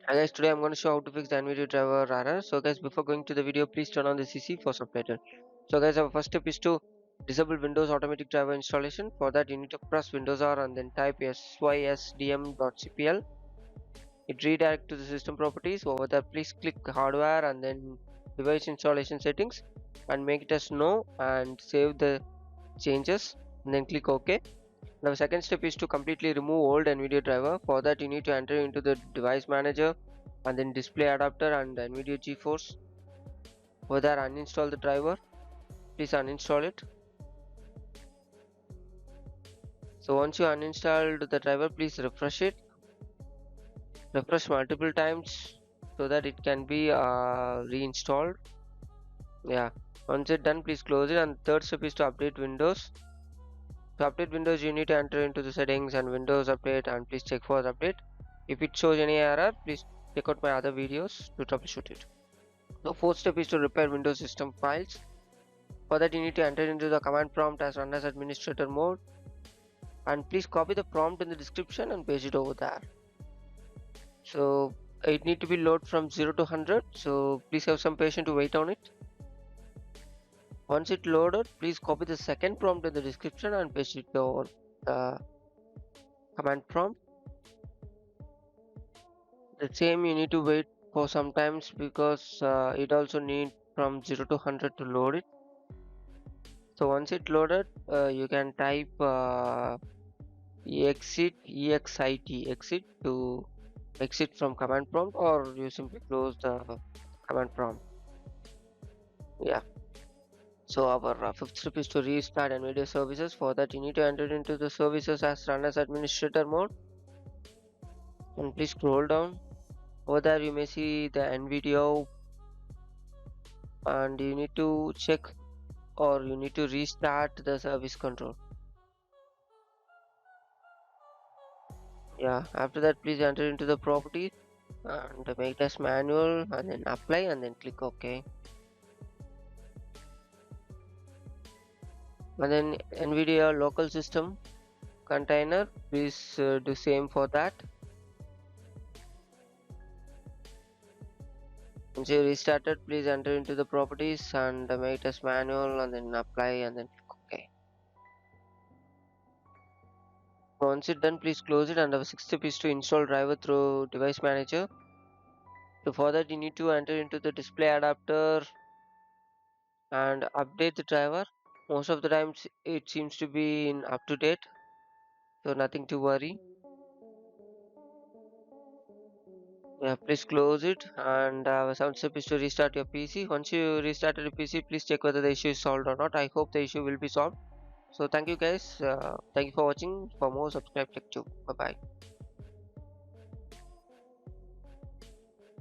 Hi guys, today I'm going to show how to fix the NVIDIA driver error. So guys, before going to the video, please turn on the CC for subtitle. So guys, our first step is to disable Windows automatic driver installation. For that, you need to press Windows R and then type sysdm.cpl. It redirects to the system properties. Over there, please click hardware and then device installation settings and make it as no and save the changes and then click OK. Now second step is to completely remove old NVIDIA driver. For that you need to enter into the device manager and then display adapter and NVIDIA GeForce. Over there uninstall the driver. Please uninstall it. So once you uninstalled the driver, please refresh it. Refresh multiple times so that it can be reinstalled. Yeah. Once it's done, please close it. And third step is to update Windows. To update Windows, you need to enter into the settings and Windows update and please check for the update. If it shows any error, please check out my other videos to troubleshoot it. The fourth step is to repair Windows system files. For that, you need to enter into the command prompt as run as administrator mode and please copy the prompt in the description and paste it over there. So it need to be load from 0 to 100, so please have some patience to wait on it. Once it loaded, please copy the second prompt in the description and paste it over the command prompt. The same you need to wait for some times because it also need from 0 to 100 to load it. So once it loaded, you can type exit to exit from command prompt, or you simply close the command prompt. Yeah. So our fifth step is to restart NVIDIA services. For that you need to enter into the services as run as administrator mode and please scroll down. Over there you may see the NVIDIA and you need to check or you need to restart the service control. Yeah, after that please enter into the properties and make it as manual and then apply and then click OK. And then NVIDIA local system container, please do same for that. Once you restarted, please enter into the properties and make it as manual and then apply and then click OK. Once it's done, please close it. And our sixth step is to install driver through device manager. So for that you need to enter into the display adapter and update the driver. Most of the times it seems to be in up to date, so nothing to worry. Yeah, please close it. And our seventh step is to restart your PC. Once you restarted your PC, please check whether the issue is solved or not. I hope the issue will be solved. So thank you guys, thank you for watching. For more, subscribe, click too. Bye bye.